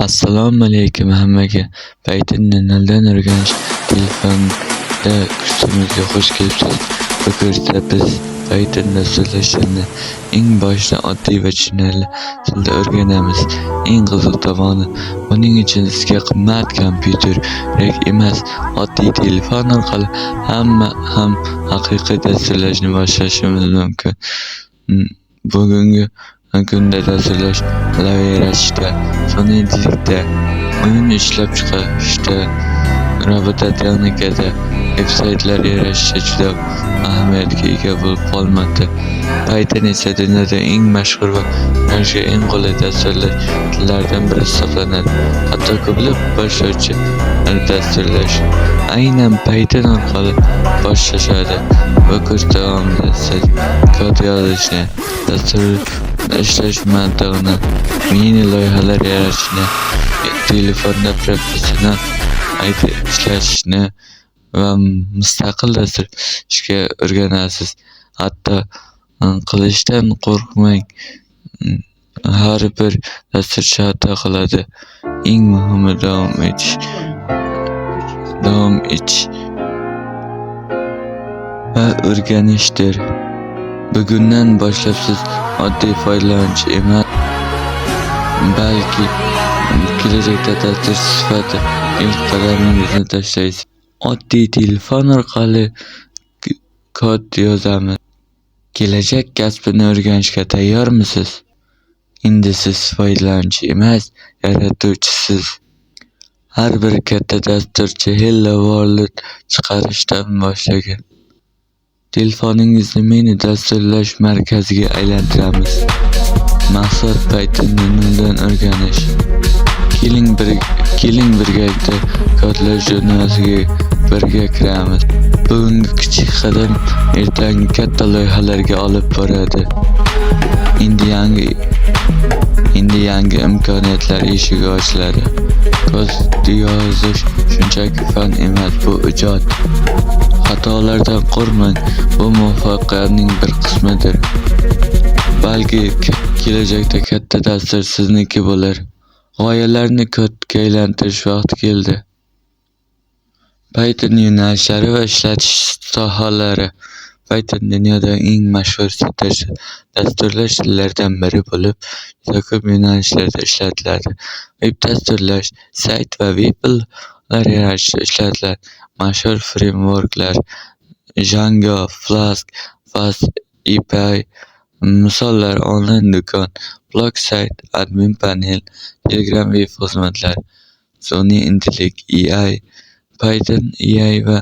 Assalomu alaykum hammaga. Pythonni noldan o'rganish telefonda kursimizga xush kelibsiz. Bu kursda biz Pythonda so'zlashishni eng boshdan oddiy va tushunarli tilda o'rganamiz. Eng qiziq tomoni, buning uchun sizga qimmat kompyuter kerak emas. Oddiy telefon orqali hamma ham haqiqiy dasturlashni boshlashimiz mumkin. Bugungi kunda dasturlash, lavha yaratishda, sun'iy intellektda, o'yin ishlab chiqarishda, robototexnikada, veb-saytlar yaratishda juda ahamiyatga ega bo'lib qolmoqda. Python esa dunyoda eng mashhur va o'rganishga eng qulay dasturlash tillaridan biri hisoblanadi. Hatto ko'plab boshlovchilar dasturlash aynan Python orqali boshlashadi. Bu kurs davomida siz kod yozishni, dastur ishlash mantig'ini, mini loyihalar yaratishni, telefonda professional ishlatishni va mustaqil dastur ishga o'rganasiz. Hatto qilishdan qo'rqmang. Har bir dasturchi xato qiladi. Eng muhimi davom etish va o'rganishdir. Bugundan boshlab siz oddiy foydalanuvchi emas, balki kelajakda dastur sifatida ilk qadamingizni tashlaysiz. Oddiy telefon orqali kod yozamiz. Kelajak kasbini o'rganishga tayyormisiz? Endi siz foydalanuvchi emas, yaratuvchisiz. Har bir katta dasturchi Hello World chiqarishdan boshlagan. Telefoningizni mini dasturlash markaziga aylantiramiz. Maqsad Pythonni noldan o'rganish. Keling birgalikda kodlash dunyosiga birga kiramiz. Bugungi kichik qadam ertangi katta loyihalarga olib boradi. Endi yangi imkoniyatlar eshigi ochiladi. Kod yozish shunchaki fan emas, bu ijod. Xatolardan qo'rqmang, bu muvaffaqiyatning bir qismidir. Balki kelajakda katta dastur sizniki bo'lar. G'oyalarni kodga aylantirish vaqti keldi. Python yo'nalishlari va ishlatish sohalari. Python dunyodagi eng mashhur dasturlash tillaridan biri bo'lib, juda ko'p yo'nalishlarda ishlatiladi. Veb dasturlash, sayt va veb-lar yaratishda ishlatiladi. Mashhur frameworklar Django, Flask, FastAPI. Misollar: onlayn do'kon, blog sayt, admin panel, Telegram veb xizmatlari. Sun'iy intellekt AI. Python AI va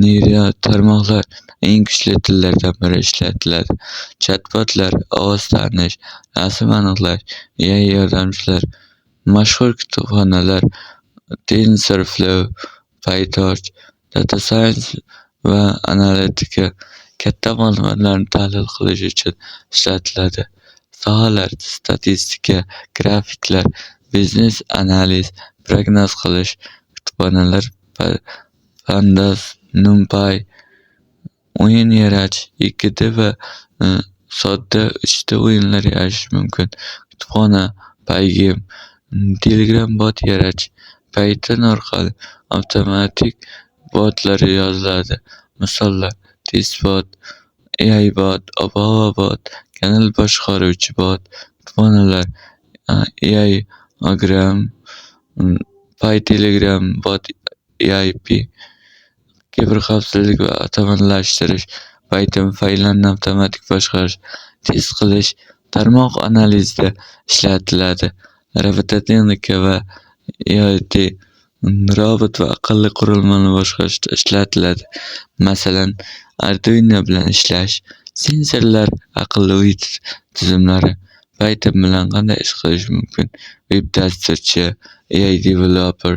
neyral tarmoqlar eng kuchli tillardan biri ishlatiladi. Chatbotlar, ovoz tanish, rasm aniqlash, AI yordamchilar. Mashhur kutubxonalar TensorFlow, PyTorch. Data science va analitika katta ma'lumotlarni tahlil qilish uchun ishlatiladi. Sohalar: statistika, grafiklar, biznes analiz, prognoz qilish. Kutubxonalar Pandas, NumPy. O'yin yaratish: 2D va sodda 3D o'yinlar yaratish mumkin. Kutubxona Pygame. Telegram bot yaratish: Python orqali avtomatik botlar yoziladi. Misollar: testbot, AIbot, Obama-bot, kanal boshqaruvchi bot. Kutubxonalar AIogram, PyTelegram bot, AIP. Kiberxavfsizlik va avtomatlashtirish: Python fayllarni avtomatik boshqarish, test qilish. Tarmoq analizida ishlatiladi. Robototexnika va IoT robot va aqlli qurilmani boshqarishda ishlatiladi. Masalan, Arduino bilan ishlash. Sensorlar, aqlli uy tizimlari. Python bilan qanday ish qilish mumkin? Veb dasturchi, AI developer,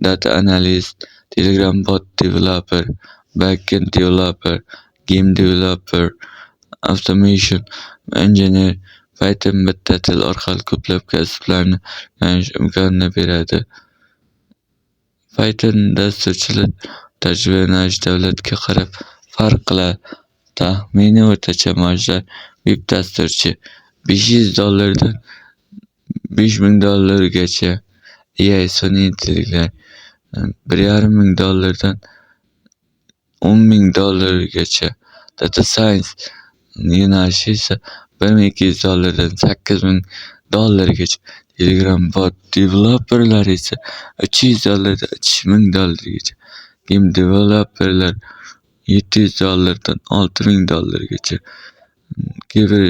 data analyst, Telegram bot developer, backend developer, game developer, automation engineer. Python bitta til orqali ko'plab kasblarni o'rganish imkonini beradi. Python dasturchilar tajriba yo'nalishi davlatga qarab farq qiladi. Taxminiy o'rtacha maoshlar: veb dasturchi $500 dan $5000 gacha, AI, sun'iy intellektlar $1,500 $10,000gacha, Data Science yo'nalishi esa $1,200 $8,000gacha, Telegram bot developerlari esa $300 $1,000gacha, Game developerlar $700 $6,000gacha, kiber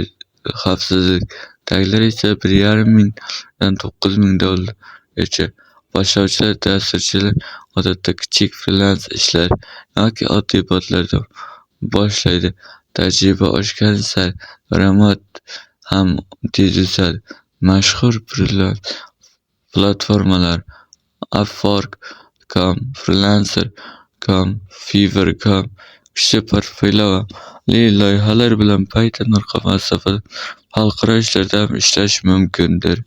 xavfsizlik taglar esa $1,500 $9,000gacha. Boshlovchilar, dasturchilar odatda kichik freelance ishlar yoki oddiy botlardan boshlaydi. Tajriba oshgani sari daromad ham tez o'sadi. Mashhur freelance platformalar Upwork.com, Freelancer.com, Fiverr.com kishi portfelli loyihalar bilan Python orqali masofadan xalqaro ishlarda ham ishlash mumkindir.